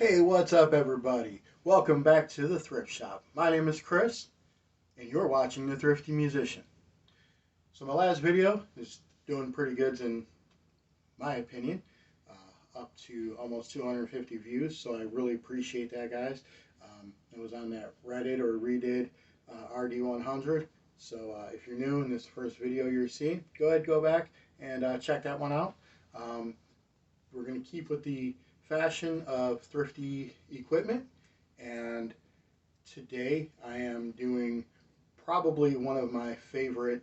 Hey, what's up, everybody? Welcome back to the Thrift Shop. My name is Chris, and you're watching The Thrifty Musician. So, my last video is doing pretty good, in my opinion, up to almost 250 views. So, I really appreciate that, guys. It was on that Reddit or redid RD100. So, if you're new and this is the first video you're seeing, go ahead, go back and check that one out. Um, we're going to keep with the fashion of thrifty equipment, and today I am doing probably one of my favorite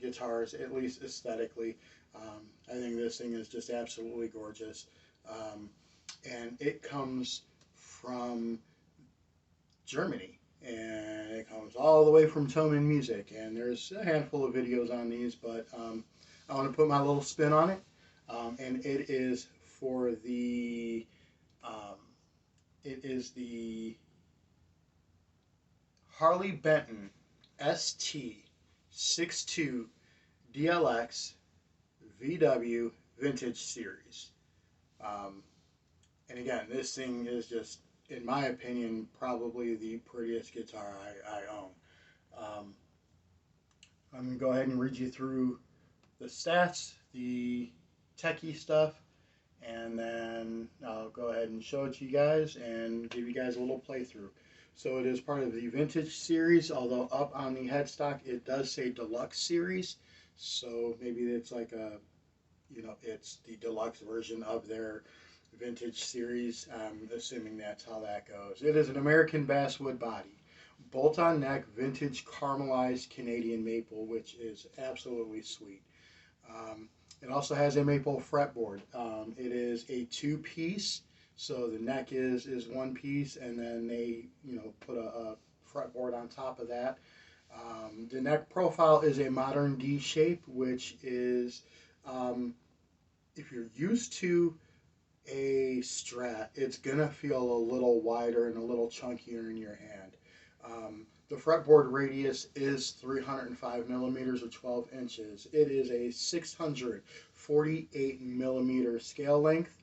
guitars, at least aesthetically. I think this thing is just absolutely gorgeous, and it comes from Germany, and it comes all the way from Toman Music, and there's a handful of videos on these, but I want to put my little spin on it, and for the um, it is the Harley Benton ST-62DLX VW Vintage Series. Um, and again, this thing is just, in my opinion, probably the prettiest guitar I own. Um, I'm going to go ahead and read you through the stats, the techie stuff, and then I'll go ahead and show it to you guys and give you guys a little playthrough. So it is part of the Vintage series, although up on the headstock it does say Deluxe series. So maybe it's like it's the deluxe version of their Vintage series. I'm assuming that's how that goes. It is an American basswood body, bolt-on neck, vintage caramelized Canadian maple, which is absolutely sweet. Um, it also has a maple fretboard. It is a two-piece, so the neck is one piece, and then they put a fretboard on top of that. The neck profile is a modern D shape, which is um, if you're used to a Strat, it's gonna feel a little wider and a little chunkier in your hand. The fretboard radius is 305 millimeters or 12 inches. It is a 648 millimeter scale length.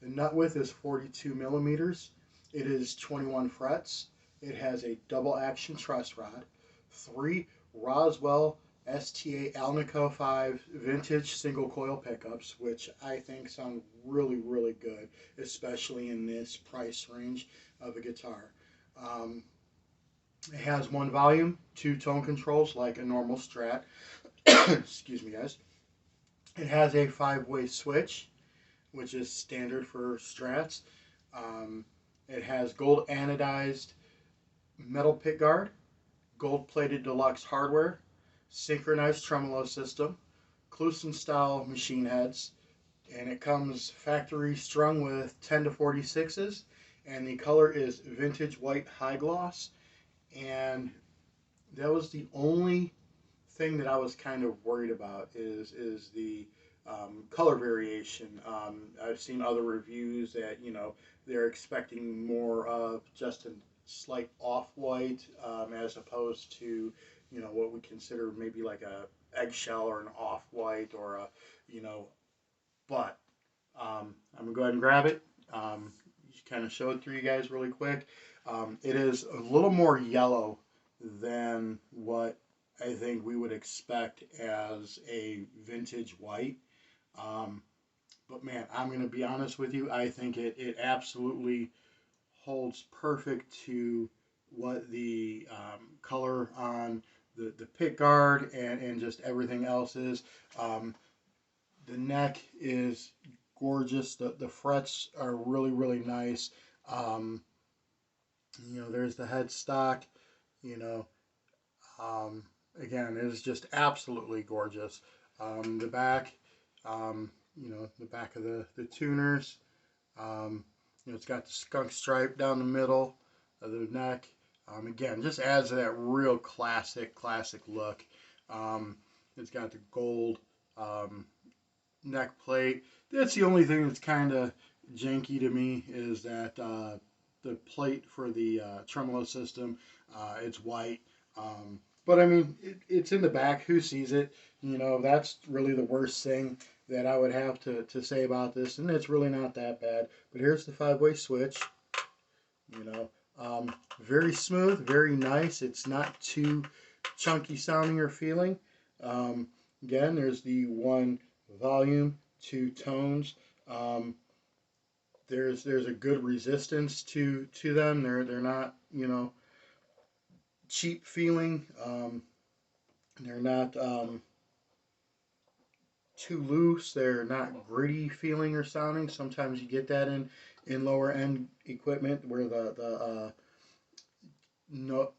The nut width is 42 millimeters. It is 21 frets. It has a double action truss rod, three Roswell STA Alnico 5 vintage single coil pickups, which I think sound really, really good, especially in this price range of a guitar. Um, it has one volume, two tone controls like a normal Strat. Excuse me, guys. It has a five-way switch, which is standard for Strats. Um, it has gold anodized metal pickguard, gold plated deluxe hardware, synchronized tremolo system, Kluson style machine heads, and it comes factory strung with 10 to 46s, and the color is vintage white high gloss. And that was the only thing that I was kind of worried about is the color variation. I've seen other reviews that they're expecting more of just a slight off-white as opposed to what we consider maybe like a eggshell or an off-white or a you know. But I'm gonna go ahead and grab it. Just kind of show it through you guys really quick. It is a little more yellow than what I think we would expect as a vintage white. Um, but man, I'm going to be honest with you. I think it absolutely holds perfect to what the color on the pick guard and just everything else is. The neck is gorgeous. The frets are really, really nice. Um, there's the headstock. You know, Um, Again, it is just absolutely gorgeous. The back, the back of the tuners. It's got the skunk stripe down the middle of the neck. Again, just adds to that real classic look. Um, it's got the gold um, neck plate. That's the only thing that's kind of janky to me is that the plate for the tremolo system, it's white. But I mean, it's in the back. Who sees it? That's really the worst thing. that I would have to say about this, and it's really not that bad. But here's the 5-way switch. You know, very smooth, very nice. It's not too chunky sounding or feeling. Um, Again, there's the one volume, two tones. Um, there's a good resistance to them. They're not, you know, cheap feeling. They're not too loose. They're not gritty feeling or sounding. Sometimes you get that in lower end equipment where the no,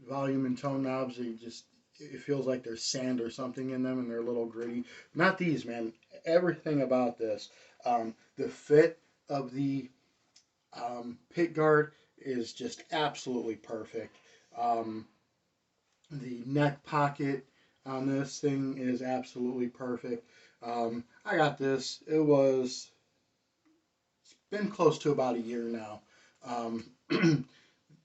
volume and tone knobs, they just, it feels like there's sand or something in them and they're a little gritty. Not these, man. Everything about this. The fit of the pit guard is just absolutely perfect. Um, the neck pocket on this thing is absolutely perfect. I got this. It's been close to about a year now. Um,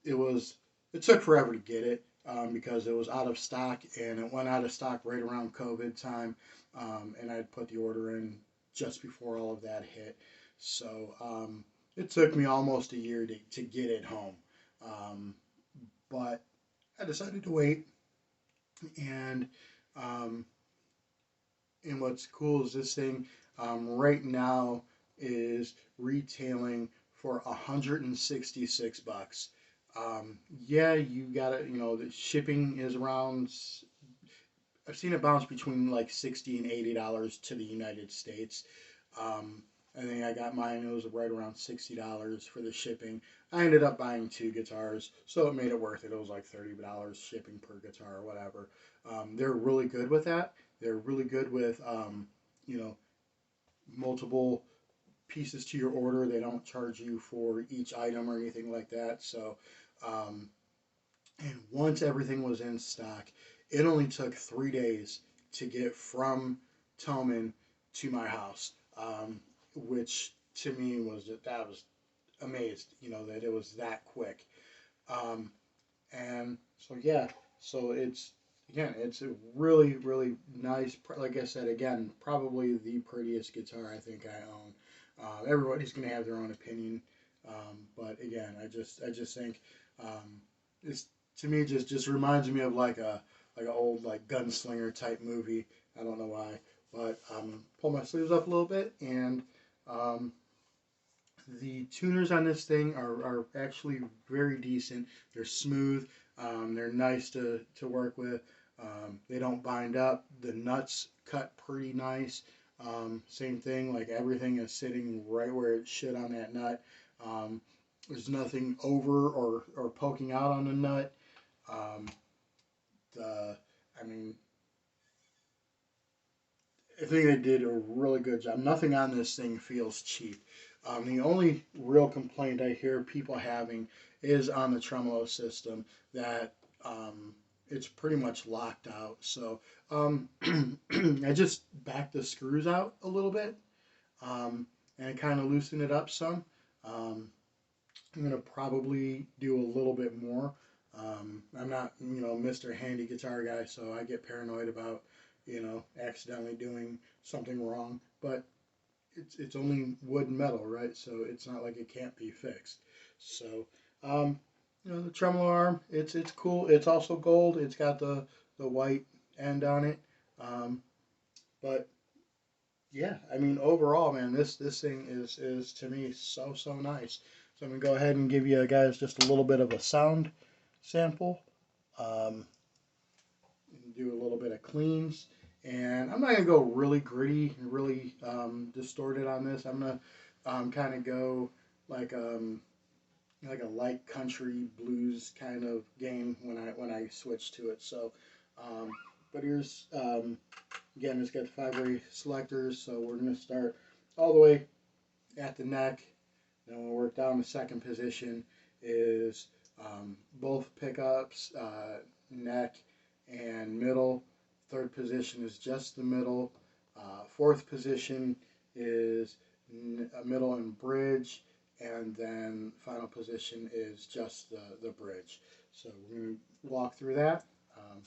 it was it took forever to get it because it was out of stock and it went out of stock right around COVID time, and I'd put the order in just before all of that hit. So it took me almost a year to get it home, um, but I decided to wait. And um, and what's cool is this thing right now is retailing for $166. Yeah, you got it. You know, the shipping is around. I've seen it bounce between like $60 and $80 to the United States. Um, I think I got mine. It was right around $60 for the shipping. I ended up buying two guitars, so it made it worth it. It was like $30 shipping per guitar or whatever. They're really good with that. They're really good with you know, multiple pieces to your order. They don't charge you for each item or anything like that. So, um, and once everything was in stock, it only took 3 days to get from Tillman to my house, which to me was that was amazed, you know, that it was that quick. Um, and so yeah, so it's a really really nice. Like I said again, probably the prettiest guitar I think I own. Everybody's gonna have their own opinion, but again, I just think it's to me just reminds me of like an old like gunslinger type movie. I don't know why, but pull my sleeves up a little bit and um, the tuners on this thing are actually very decent. They're smooth. They're nice to work with. They don't bind up. The nuts cut pretty nice. Same thing, like everything is sitting right where it should on that nut. Um, there's nothing over or poking out on the nut. Um, the, I mean, I think they did a really good job. Nothing on this thing feels cheap. The only real complaint I hear people having is on the tremolo system that it's pretty much locked out. So I just backed the screws out a little bit and kind of loosened it up some. Um, I'm gonna probably do a little bit more. I'm not, you know, Mr. Handy Guitar guy, so I get paranoid about, you know, accidentally doing something wrong. But it's only wood and metal, right? So it's not like it can't be fixed. So, um, you know, the tremolo arm, it's cool. It's also gold. It's got the white end on it. Um, but yeah, I mean, overall, man, this thing is to me so nice. So I'm gonna go ahead and give you guys just a little bit of a sound sample. Um, do a little bit of cleans, and I'm not gonna go really gritty and really distorted on this. I'm gonna kind of go like like a light country blues kind of game when I switch to it. So, um, but here's again, it's got 5-way selectors, so we're going to start all the way at the neck. Then we'll work down the second position is both pickups, neck and middle. Third position is just the middle. Fourth position is middle and bridge. And then final position is just the bridge. So we're going to walk through that. Um,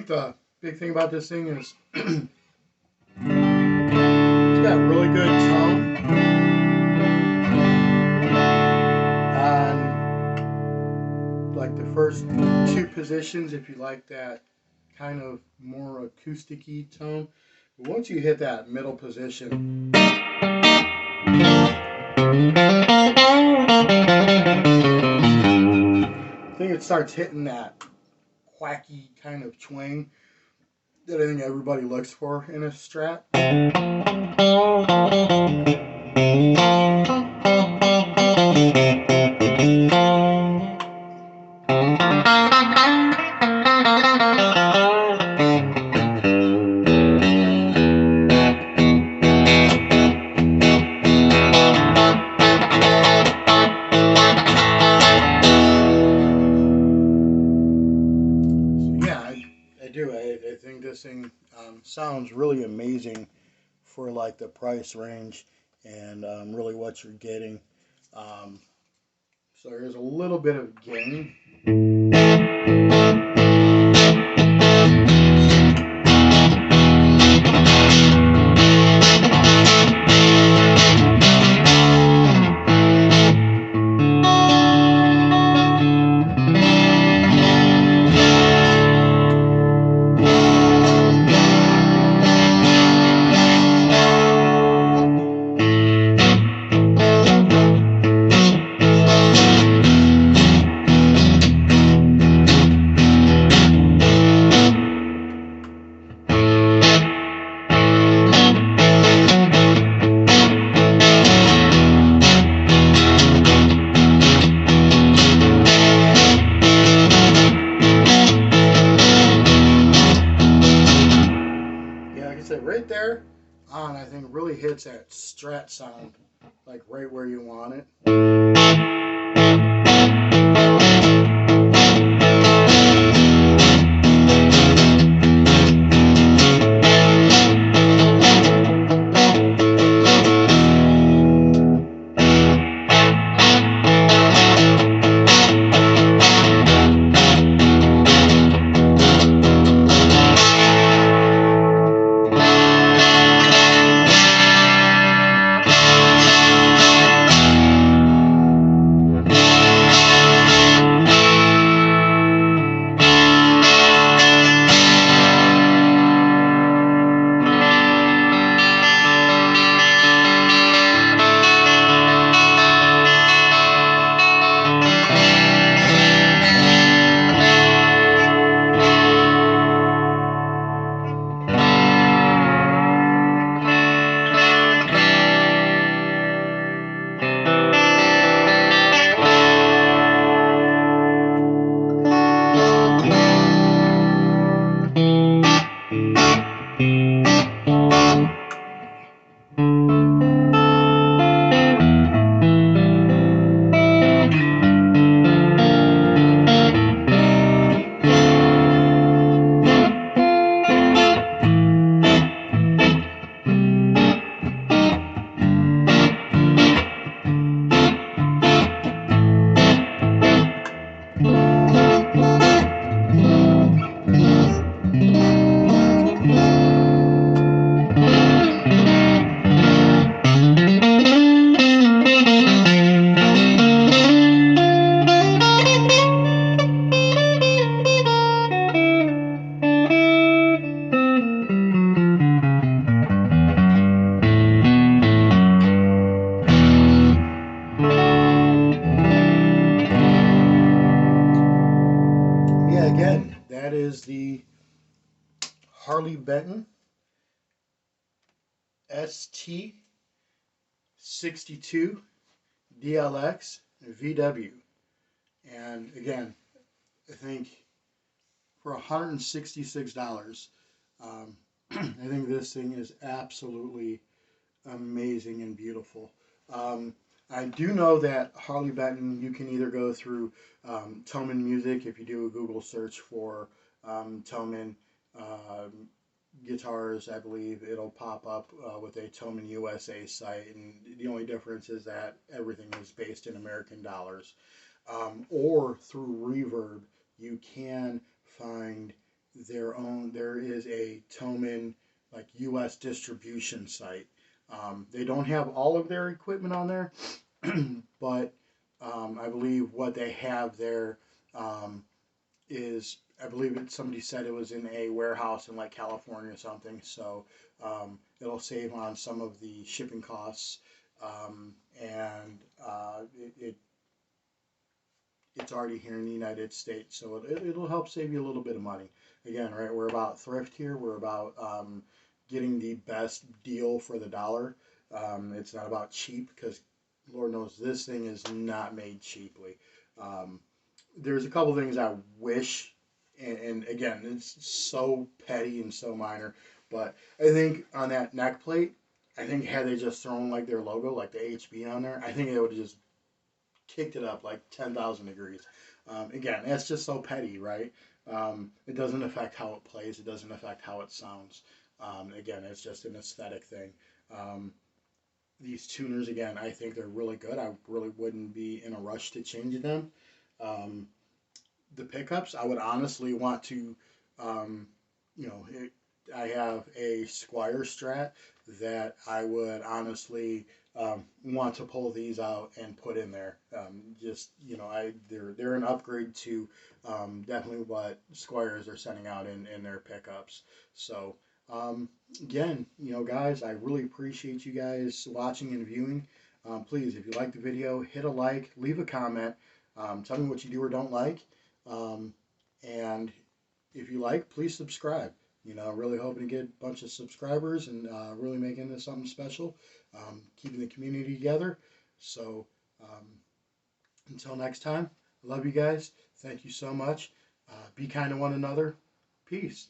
think the big thing about this thing is it's got really good tone on like the first two positions if you like that kind of more acoustic-y tone. But once you hit that middle position, I think it starts hitting that quacky kind of twang that I think everybody looks for in a Strat. I think this thing sounds really amazing for like the price range and really what you're getting. So there's a little bit of gain. Right there on, I think really hits that Strat sound like right where you want it. Again, that is the Harley Benton ST-62DLX VW. And again, I think for $166, I think this thing is absolutely amazing and beautiful. I do know that Harley Benton, you can either go through Toman Music if you do a Google search for Toman guitars. I believe it'll pop up with a Toman USA site, and the only difference is that everything is based in American dollars. Or through Reverb, you can find there is a Toman like U.S. distribution site. They don't have all of their equipment on there, but I believe what they have there um, is, I believe somebody said it was in a warehouse in like California or something. So it'll save on some of the shipping costs, and it's already here in the United States, so it'll help save you a little bit of money. Again, right? We're about thrift here. We're about getting the best deal for the dollar. It's not about cheap, because Lord knows this thing is not made cheaply. Um, there's a couple things I wish, and again, it's so petty and so minor, but I think on that neck plate, I think had they just thrown like their logo, like the HB on there, I think it would have just kicked it up like 10,000 degrees. Again, that's just so petty, right? It doesn't affect how it plays. It doesn't affect how it sounds. Again, it's just an aesthetic thing. Um, these tuners, again, I think they're really good. I really wouldn't be in a rush to change them. Um, the pickups, I would honestly want to, um, you know, I have a Squire Strat that I would honestly want to pull these out and put in there. Just they're an upgrade to definitely what Squires are sending out in their pickups. So again, guys, I really appreciate you guys watching and viewing. Please, if you like the video, hit a like, leave a comment, tell me what you do or don't like. Um, and if you like, please subscribe. Really hoping to get a bunch of subscribers and really making this something special, keeping the community together. So until next time, I love you guys. Thank you so much. Be kind to one another. Peace.